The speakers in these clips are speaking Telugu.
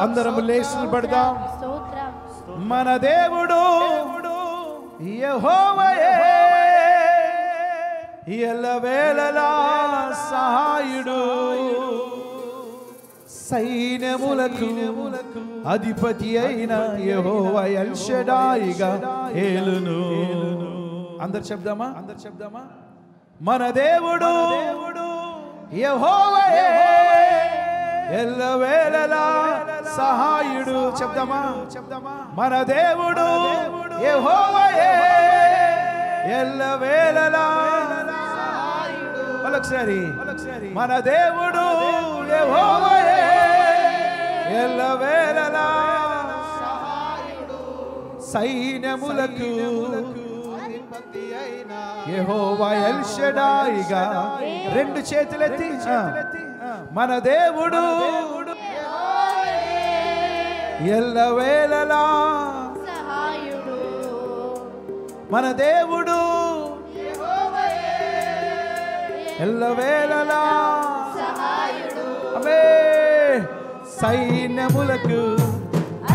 అందరం లేచి నిలబడదాం. మన దేవుడు యెహోవాయే, ఎల్లవేళలా సహాయుడు, సైన్యములకు అధిపతి అయిన యెహోవా ఎల్ షడాయిగా ఏలును. అందరు చెప్దామా? మన దేవుడు యెహోవాయే, ఎల్లవేళలా సహాయుడు. చెప్దామా? మన దేవుడు యెహోవాయే, ఎల్లవేళలా సహాయుడు. ఒకసారి మన దేవుడు యెహోవాయే, ఎల్లవేళలా సహాయుడు, సైన్యములకు అధిపతి అయిన యెహోవా ఎల్ షడాయిగా. రెండు చేతులెత్తి మన దేవుడు ఎల్లవేళలా సహాయుడు, మన దేవుడు ఎల్లవేళలా సహాయుడు. ఆమేన్. సైన్యములకు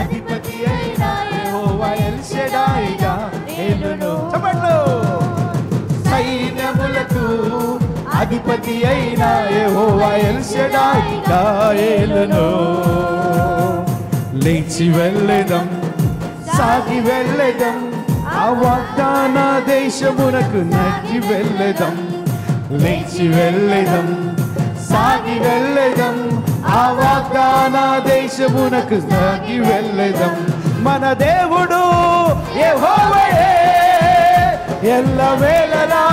అధిపతి అయిన యెహోవా ఎల్ షడాయిగా ఏలును. చెప్పండి. సైన్యములకు అధిపతి అయిన యెహోవా ఎల్ షడాయిగా ఏలును. లేచి వెళ్ళెదం, సాగి వెళ్ళెదం, ఆ వాగ్దాన దేశమునకు నడిచి వెళ్ళెదం. లేచి వెళ్ళెదం, సాగి వెళ్ళెదం, ఆ వాగ్దాన దేశమునకు సాగి వెళ్ళెదం. మన దేవుడు యెహోవాయే, ఎల్లవేళలా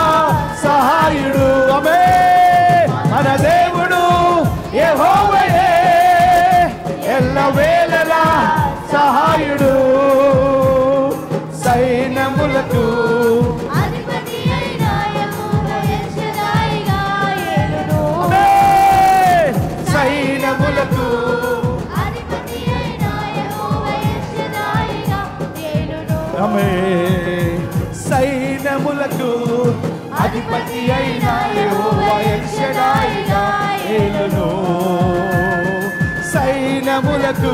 సహాయుడు. ఆమేన్. మన దేవుడు యెహోవాయే, ఎల్లవేళలా సహాయుడు, సైన్యములకు అధిపతి అయిన యెహోవా ఎల్ షడాయిగా ఏలును. ఆమేన్. సైన్యములకు అధిపతి అయిన యెహోవా ఎల్ షడాయిగా ఏలును. ఆమేన్. సైన్యములకు అధిపతి అయిన యెహోవా ఎల్ షడాయిగా ఏలును. సైన్యములకు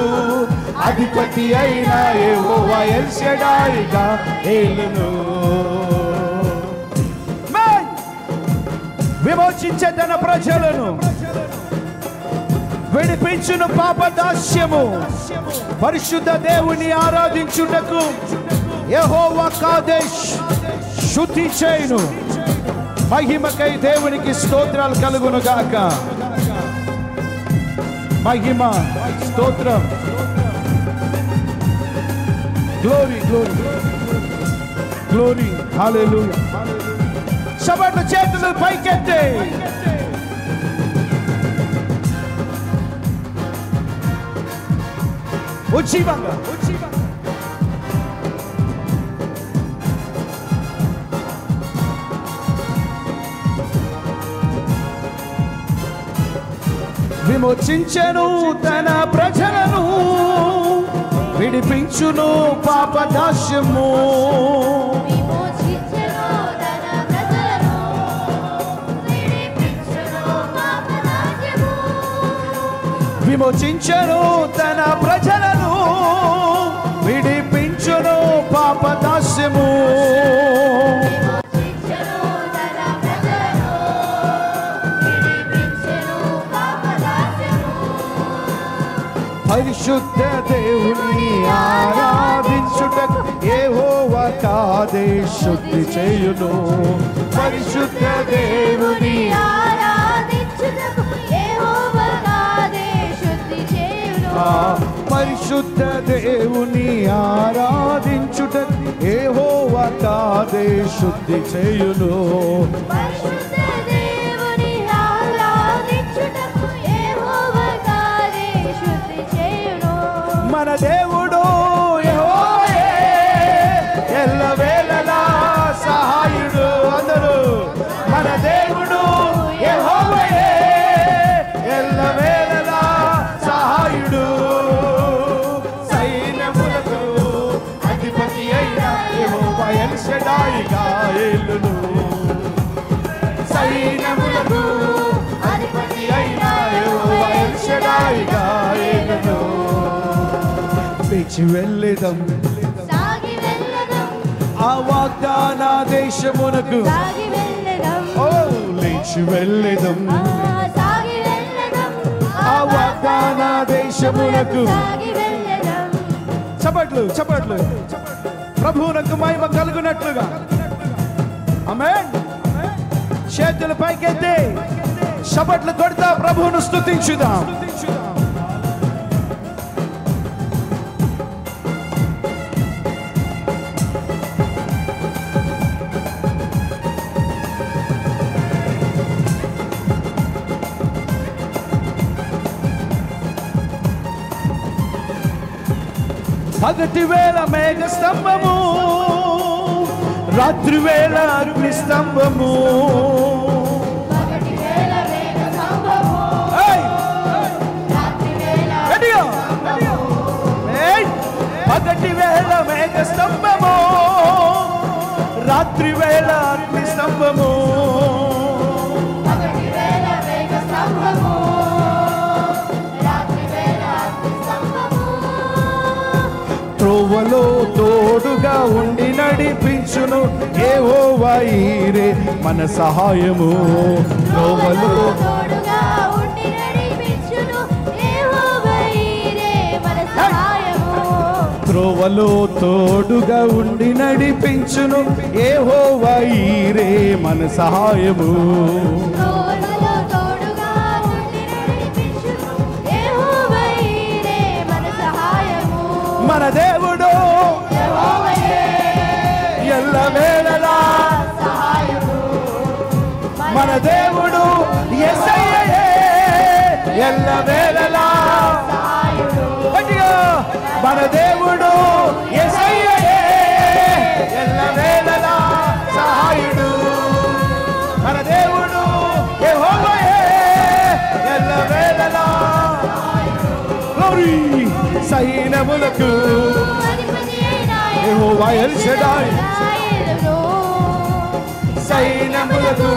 అధిపతి అయిన యెహోవా ఎల్ షడాయిగా ఏలును. విమోచించే తన ప్రజలను విడిపించును పాపదాస్యము, పరిశుద్ధ దేవుని ఆరాధించుటకు యెహోవా కాదేశ్ శుద్ధి చేయును. మహిమకై దేవునికి స్తోత్రాలు కలుగును గాక. మహిమ, స్తోత్రం, గ్లోరీ గ్లోరీ గ్లోరీ. హల్లెలూయా. సభను చేతులు పైకెత్తి ఉజ్జీవంగా విమోచించెను తన ప్రజలను, విడిపించును పాపదాస్యము. విమోచించెను తన ప్రజలను, విడిపించును పాపదాస్యము. పరిశుద్ధ దేవుని ఆరాధించుటకు యెహోవా కాదేశ్ శుద్ధి చేయును. పరిశుద్ధ దేవుని ఆరాధించుటకు యెహోవా కాదేశ్ శుద్ధి చేయును. పరిశుద్ధ దేవుని ఆరాధించుటకు యెహోవా కాదేశ్ శుద్ధి చేయును. మన దేవుడు యెహోవాయే, ఎల్లవేళలా సహాయుడు. అందరూ మన దేవుడు యెహోవాయే, ఎల్లవేళలా సహాయుడు, సైన్యములకు అధిపతి అయిన యెహోవా ఎల్ షడాయిగా ఏలును. సైన్యములకు అధిపతి అయిన యెహోవా ఎల్ షడాయిగా ఏలును. లేచి వెళ్ళెదం ఆ వాగ్దాన దేశమునకు ఓ లేచి వెళ్ళెదం ఆ వాగ్దాన దేశమునకు చప్పట్లు చప్పట్లు ప్రభువునకు మహిమ కలుగునట్లుగా ఆమేన్ చేతులు పైకెత్తి చప్పట్లు కొడతా ప్రభువును స్తుతించుదాం పగటి వేళ మేఘ స్తంభము రాత్రి వేళ అగ్ని స్తంభము పగటి వేళ మేఘ స్తంభము రాత్రి వేళ అగ్ని స్తంభము త్రోవలో తోడుగా ఉండి నడిపించును యెహోవా ఈరే మన సహాయము త్రోవలో తోడుగా ఉండి నడిపించును యెహోవా ఈరే మన సహాయము త్రోవలో తోడుగా ఉండి నడిపించును యెహోవా ఈరే మన సహాయము మన దేవుడు ఎల్లవేళలా మన దేవుడు యేసయ్యే ఎల్లవేళలా మన దేవుడు యేసయ్యే ఎల్లవేళలా సహాయుడు మన దేవుడు యెహోవాయే ఎల్లవేళలా గ్లోరీ సైన్యములకు యెహోవా ఎల్ షడాయ్ సైన్యములకు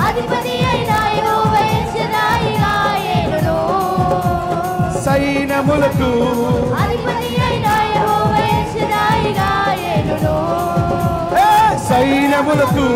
అధిపతి అయిన యెహోవా ఎల్ షడాయ్ ఆయనను సైన్యములకు అధిపతి అయిన యెహోవా ఎల్ షడాయ్ ఆయనను సైన్యములకు